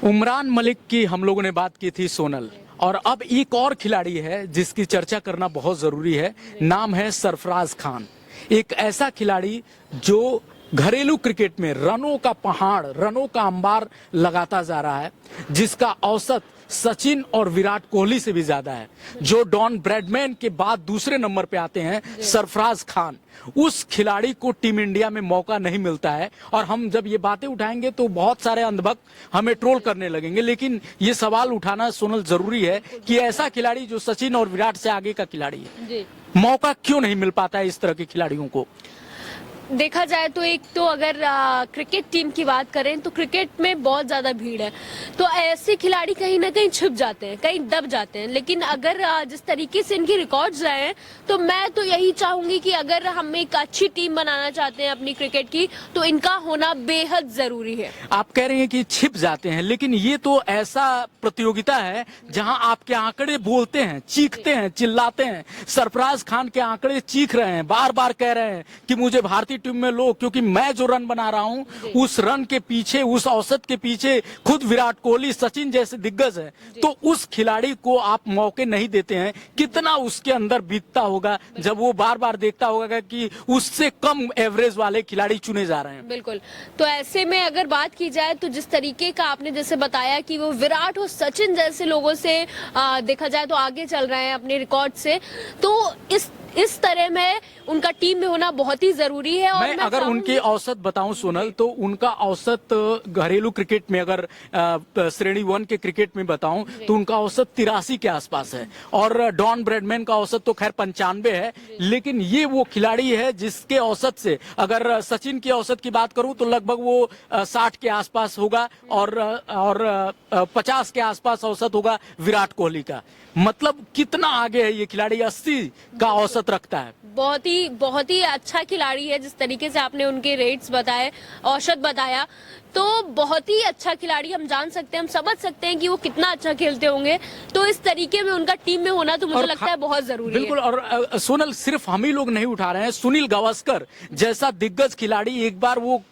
उमरान मलिक की हम लोगों ने बात की थी, सोनल। और अब एक और खिलाड़ी है जिसकी चर्चा करना बहुत जरूरी है। नाम है सरफराज खान। एक ऐसा खिलाड़ी जो घरेलू क्रिकेट में रनों का पहाड़, रनों का अंबार लगाता जा रहा है, जिसका औसत सचिन और विराट कोहली से भी ज्यादा है। जो डॉन ब्रैडमैन के बाद दूसरे नंबर पे आते हैं, सरफराज खान। उस खिलाड़ी को टीम इंडिया में मौका नहीं मिलता है। और हम जब ये बातें उठाएंगे तो बहुत सारे अंधभक्त हमें ट्रोल करने लगेंगे, लेकिन ये सवाल उठाना, सोनल, जरूरी है कि ऐसा खिलाड़ी जो सचिन और विराट से आगे का खिलाड़ी है, मौका क्यों नहीं मिल पाता है इस तरह के खिलाड़ियों को? देखा जाए तो एक तो अगर क्रिकेट टीम की बात करें तो क्रिकेट में बहुत ज्यादा भीड़ है, तो ऐसे खिलाड़ी कहीं ना कहीं छिप जाते हैं, कहीं दब जाते हैं। लेकिन अगर जिस तरीके से इनकी रिकॉर्ड्स रहे हैं, तो मैं तो यही चाहूंगी कि अगर हम एक अच्छी टीम बनाना चाहते हैं अपनी क्रिकेट की, तो इनका होना बेहद जरूरी है। आप कह रहे हैं कि छिप जाते हैं, लेकिन ये तो ऐसा प्रतियोगिता है जहां आपके आंकड़े बोलते हैं, चीखते हैं, चिल्लाते हैं। सरफराज खान के आंकड़े चीख रहे हैं, बार बार कह रहे हैं कि मुझे भारतीय टीम में लो, क्योंकि मैं जो रन बना रहा हूं उस रन के पीछे, उस औसत के पीछे खुद विराट कोहली, सचिन जैसे दिग्गज है। तो उस खिलाड़ी को आप मौके नहीं देते हैं। कितना उसके अंदर बीतता होगा जब वो बार बार देखता होगा कि उससे कम एवरेज वाले खिलाड़ी चुने जा रहे हैं। बिल्कुल। तो ऐसे में अगर बात की जाए तो जिस तरीके का आपने जैसे बताया कि वो विराट और सचिन जैसे लोगों से देखा जाए तो आगे चल रहे हैं अपने रिकॉर्ड से, तो इस तरह में उनका टीम में होना बहुत ही जरूरी है। और मैं अगर उनकी औसत बताऊं, सोनल, तो उनका औसत घरेलू क्रिकेट में, अगर श्रेणी 1 के क्रिकेट में बताऊं, तो उनका औसत 83 के आसपास है। और डॉन ब्रैडमैन का औसत तो खैर 95 है। लेकिन ये वो खिलाड़ी है जिसके औसत से, अगर सचिन की औसत की बात करूं तो लगभग वो 60 के आसपास होगा, और 50 के आसपास औसत होगा विराट कोहली का। मतलब कितना आगे है ये खिलाड़ी, 80 का औसत रखता है। बहुत ही अच्छा खिलाड़ी है। जिस तरीके से आपने उनके रेट्स बताए, औसत बताया, तो बहुत ही अच्छा खिलाड़ी। हम जान सकते हैं, हम समझ सकते हैं कि वो कितना अच्छा खेलते होंगे। तो इस तरीके में उनका टीम में होना तो मुझे लगता है बहुत जरूरी है। बिल्कुल। और सोनल, सिर्फ हम ही लोग नहीं उठा रहे हैं। सुनील गावस्कर जैसा दिग्गज खिलाड़ी, एक बार वो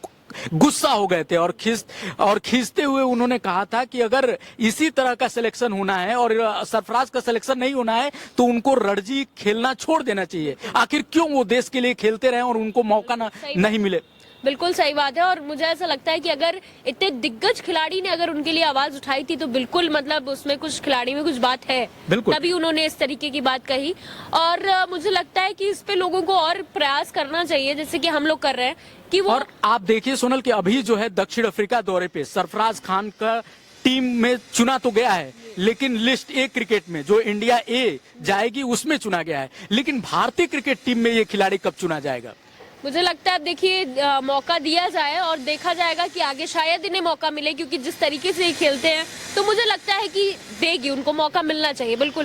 गुस्सा हो गए थे और खींचते हुए उन्होंने कहा था कि अगर इसी तरह का सिलेक्शन होना है और सरफराज का सिलेक्शन नहीं होना है तो उनको रणजी खेलना छोड़ देना चाहिए। आखिर क्यों वो देश के लिए खेलते रहे और उनको मौका नहीं मिले? बिल्कुल सही बात है। और मुझे ऐसा लगता है कि अगर इतने दिग्गज खिलाड़ी ने अगर उनके लिए आवाज उठाई थी, तो बिल्कुल मतलब उसमें कुछ खिलाड़ी में कुछ बात है, तभी उन्होंने इस तरीके की बात कही। और मुझे लगता है कि इस पे लोगों को और प्रयास करना चाहिए, जैसे कि हम लोग कर रहे हैं कि वो। और आप देखिए सोनल कि अभी जो है दक्षिण अफ्रीका दौरे पे सरफराज खान का टीम में चुना तो गया है, लेकिन लिस्ट ए क्रिकेट में जो इंडिया ए जाएगी उसमें चुना गया है। लेकिन भारतीय क्रिकेट टीम में ये खिलाड़ी कब चुना जाएगा? मुझे लगता है, देखिए, मौका दिया जाए और देखा जाएगा कि आगे शायद इन्हें मौका मिले, क्योंकि जिस तरीके से ये खेलते हैं तो मुझे लगता है कि देगी, उनको मौका मिलना चाहिए। बिल्कुल।